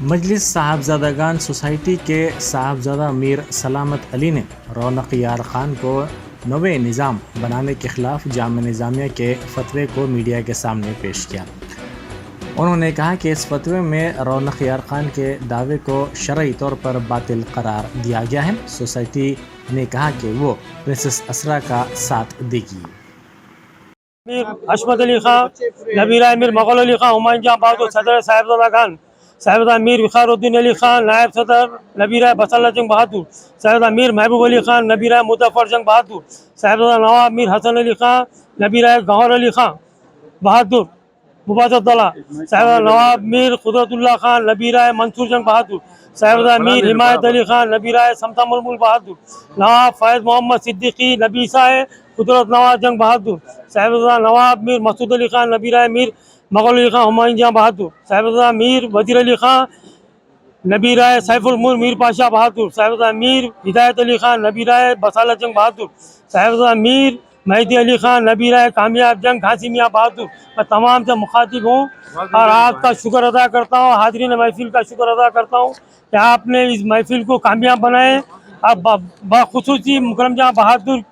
मजलिस साहबजादागान society के साहबजादा मीर सलामत अली ने रौनक यार ख़ान को नवे निज़ाम बनाने के ख़िलाफ़ जाम निज़ामिया के फतवे को मीडिया के सामने पेश किया। उन्होंने कहा कि इस फतवे में रौनक यार ख़ान के दावे को शरई तौर पर बातिल करार दिया गया है। सोसाइटी ने कहा कि वो प्रिंसेस असरा का साथ देगी। मीर हशमत अली खान, नबीरा मीर मुग़ल अली खान, हुमायूं जहां बहादुर, सदर साहिबजादा खान, साहिबजादा मीर विखारुद्दीन अली खान, नायब सदर नबीरा बसल्ला जंग बहादुर, साहिबजादा मीर महबूब अली खान, नबीरा मुजफ्फर जंग बहादुर, साहिबजादा नवाब मीर हसन अली खान, नबीरा गौहर अली खान बहादुर मुबादला, साहिबजादा नवाब मीर कुदरतुल्लाह खान, नबीरा मंसूर जंग बहादुर, साहिबजादा मीर हिमायत अली खान, नबीरा समता मुलमुल बहादुर, नवाब फ़ैज़ मोहम्मद सिद्दीकी, नबीसा कुदरत नवाब जंग बहादुर, साहिबजादा नवाब मीर मसूद अली खान, नबीरा मीर मुग़ल अली खान, हुमायूं जहां बहादुर, साहिबजादा मीर वज़ीर अली खान, नबीरा सैफुल मुल्क मीर पाशा बहादुर, साहिबजादा मीर हिदायत अली खान, नबीरा बसाला जंग बहादुर, साहिबजादा मीर मेहदी अली खान, नबीरा कामयाब जंग घासी मियाँ बहादुर। मैं तमाम से मुखातिब हूँ और आपका शुक्र अदा करता हूँ, हाज़रीन महफिल का शुक्र अदा करता हूँ कि आपने इस महफिल को कामयाब बनाए। अब बखुसूसी मुकरम जहां बहादुर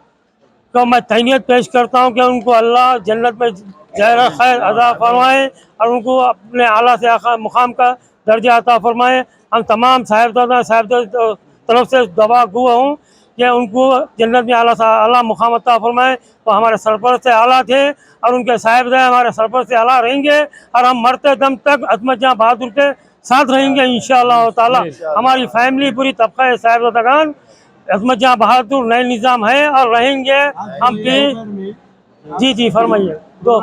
को मैं तहनीत पेश करता हूँ कि उनको अल्लाह जन्नत में ज़ाहिर खैर अदा फरमाए और उनको अपने आला से मुकाम का दर्जा अता फरमाए। हम तमाम साहिबजादा तरफ से दुआ गो हूँ कि उनको जन्नत में आला मुकाम अता फरमाए। तो हमारे सरपर से आला थे और उनके साहिबजादे हमारे सरपर से आला रहेंगे और हम मरते दम तक अजमत जहां बहादुर के साथ रहेंगे इंशाअल्लाह ताला। हमारी फैमिली पूरी तबका साहिबजादागान अजमत जहां बहादुर नए निज़ाम है और रहेंगे हम भी। जी फरमाइए। दो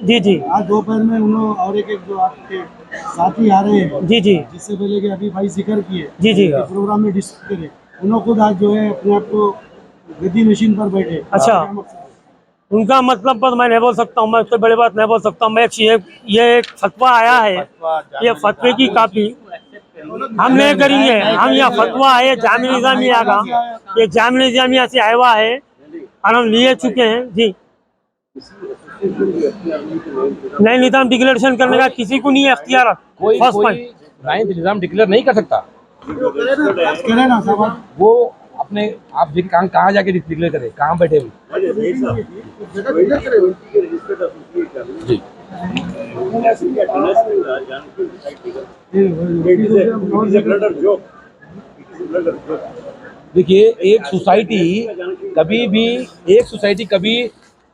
जी आज दोपहर में उन्होंने और एक जो आपके साथी आ रहे हैं जी जिससे पहले कि अभी भाई जिक्र किए जी प्रोग्राम में डिस्कस करे, उन्होंने खुद आज जो है अपने आप को गद्दी मशीन पर बैठे। अच्छा, उनका मतलब पर मैं नहीं बोल सकता हूँ, मैं उससे बड़ी बात नहीं बोल सकता हूँ। मैं ये एक फतवा आया है, ये फतवे की कापी हम नहीं करेंगे। हम यहाँ फतवा है जामिया निज़ामिया का, ये जामिया निज़ामिया से आया हुआ है और हम लिए चुके हैं जी। नए निज़ाम डिक्लेरेशन करने का किसी को नहीं है अख्तियार। कोई नाइन्थ निज़ाम डिक्लेयर नहीं कर सकता। करे ना सब वो अपने आप कहाँ जाके डिक्लेयर करे, कहाँ बैठे हुए जी। देखिए, एक सोसाइटी कभी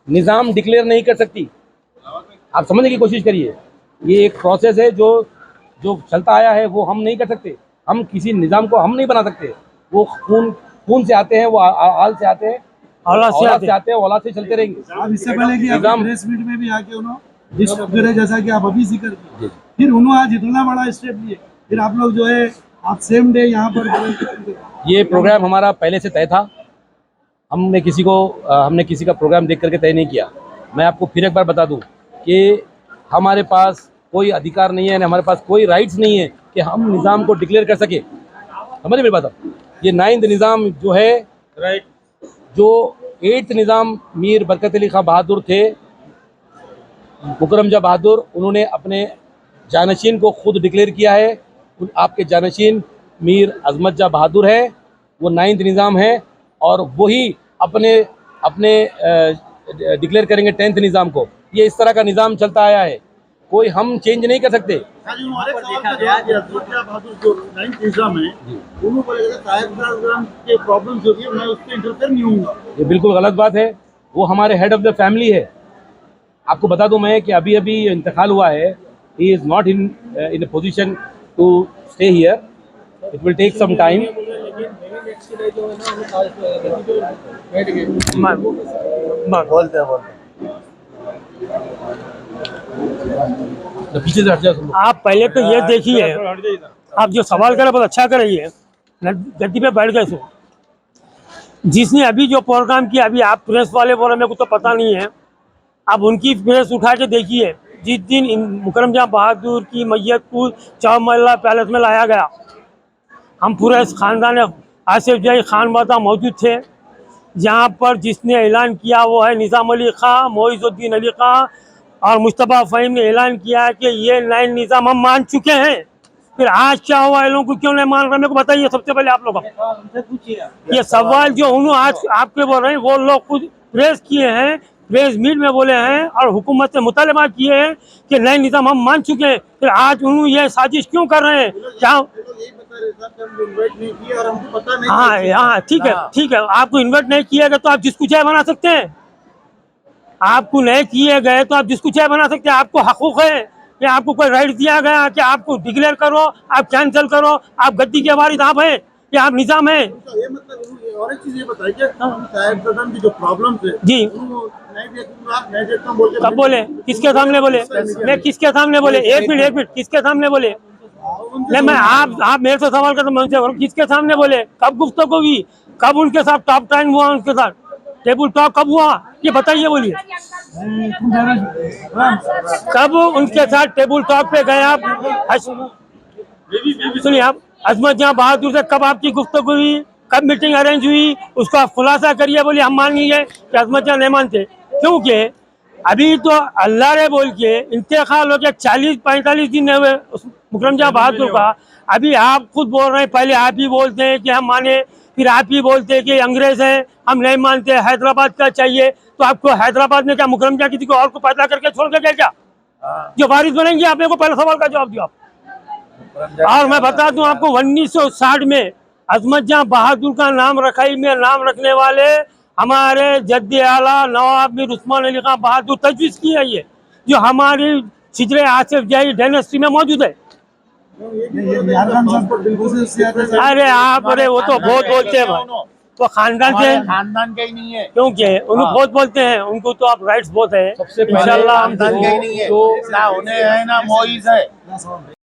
निज़ाम डिक्लेयर नहीं कर सकती। आप समझने की कोशिश करिए, ये एक प्रोसेस है जो चलता आया है, वो हम नहीं कर सकते। हम किसी निज़ाम को हम नहीं बना सकते। वो खून से आते हैं, वो आल से आते हैं, औलाद से चलते रहेंगे। अब इससे पहले कि आप प्रेस मीट में भी आके उन्होंने डिस्कस करे, जैसा कि आप अभी जिक्र किए, फिर उन्होंने आज इतना बड़ा स्टेप लिए, फिर आप लोग जो है आप सेम डे यहाँ पर। ये प्रोग्राम हमारा पहले से तय था। हमने किसी का प्रोग्राम देख करके तय नहीं किया। मैं आपको फिर एक बार बता दूं कि हमारे पास कोई अधिकार नहीं है, हमारे पास कोई राइट्स नहीं है कि हम निज़ाम को डिक्लेयर कर सके। समझे मेरी बात? ये 9th निज़ाम जो है, राइट, जो 8th निज़ाम मीर बरकत अली खान बहादुर थे, मुकरम जहां बहादुर, उन्होंने अपने जानशीन को खुद डिक्लेयर किया है। आपके जानशीन मीर अजमत जहां बहादुर है, वो 9th निज़ाम है और वही अपने डिक्लेयर करेंगे 10th निज़ाम को। ये इस तरह का निज़ाम चलता आया है, कोई हम चेंज नहीं कर सकते। ये बिल्कुल गलत बात है। वो हमारे हेड ऑफ द फैमिली है। आपको बता दूं मैं कि अभी इंतकाल हुआ है। He is not in a position to stay here. It will take some time. बोलते पीछे से हट जाओ। आप पहले तो ये देखिए, आप जो सवाल करें बहुत अच्छा करिए, गद्दी पे बैठ गए सो। जिसने अभी जो प्रोग्राम किया, अभी आप प्रेस वाले बोले मेरे को तो पता नहीं है, आप उनकी प्रेस उठा के देखिए। जिस दिन मुकरम जहां बहादुर की मैयत को चौमल्ला पैलेस में लाया गया, हम पूरे खानदान आसिफ जाही खान बाता मौजूद थे। यहाँ पर जिसने ऐलान किया वो है निज़ाम अली खां, मोइज़ुद्दीन अली खां और मुस्तफ़ा फ़हीम ने ऐलान किया कि ये नए निज़ाम हम मान चुके हैं। फिर आज क्या हुआ, इन लोगों को क्यों नहीं मान रहे, मेरे को बताइए सबसे पहले आप लोग। ये सवाल जो उन्होंने आज आपके बोल रहे हैं, वो लोग खुद प्रेस किए हैं, प्रेस मीट में बोले हैं और हुकूमत से मुतालबा किए हैं कि नए निज़ाम हम मान चुके हैं। फिर आज उन्होंने ये साजिश क्यों कर रहे हैं? क्या हाँ हाँ ठीक है, ठीक है, आपको इन्वाइट नहीं किया गया तो आप जिसको चाहे बना सकते हैं। आपको नहीं किए गए तो आप जिसको चाहे बना सकते हैं। आपको हकूक है कि आपको कोई राइट दिया गया कि आपको डिक्लेयर करो, आप कैंसिल करो, आप गद्दी के वारिस आप हैं या आप निजाम है? ये मतलब और एक चीज ये बताइए, साहिब सदन की जो प्रॉब्लम है जी, नहीं देखूंगा, नहीं देखता हूं बोल के कब बोले? किसके सामने बोले? मैं किसके सामने बोले? एक मिनट, किसके सामने बोले? नहीं, मैं आप मेरे से सवाल करते, मैं उनसे करूं, किसके सामने बोले? कब गुफ्तगू हुई? कब उनके साथ टॉप टाइम हुआ? उनके साथ टेबल टॉक कब हुआ? ये बताइए, बोलिए। कब उनके साथ टेबल टॉक पे गए आप? सुनिए, आप अजमत जहां बहादुर से कब आपकी गुफ्तगू हुई? कब मीटिंग अरेंज हुई? उसका आप खुलासा करिए। बोलिए हम मान लीजिए कि अजमत जहां नहीं मानते, क्योंकि अभी तो अल्लाह रे बोल के इंतकाल हो गया, 40-45 दिन हुए मुकरम जहां बहादुर का। अभी आप खुद बोल रहे हैं, पहले आप ही बोलते हैं कि हम माने, फिर आप ही बोलते हैं कि अंग्रेज हैं, हम नहीं मानते, हैदराबाद का चाहिए। तो आपको हैदराबाद में क्या मुकरम जहां किसी को और को पैदा करके छोड़ के गए क्या? जो वारिस बनेंगे? आपने को पहले सवाल का जवाब दिया आप। और मैं बता दूं आपको, 1960 में अजमत जहां बहादुर का नाम रखाई में नाम रखने वाले हमारे जद्दे आला नवाब मीर उस्मान अली खान बहादुर तजवीज़ की है, ये जो हमारी छिजरे आसिफ जाही डायनेस्टी में मौजूद है। अरे आप, अरे वो तो बहुत बोलते हैं भाई, तो खानदान से, खानदान का ही नहीं है, क्योंकि उनको बहुत बोलते हैं, उनको तो आप राइट्स बहुत है। सबसे पहले इंशाल्लाह हम खानदान का ही नहीं है, ना होने है ना मोइज है।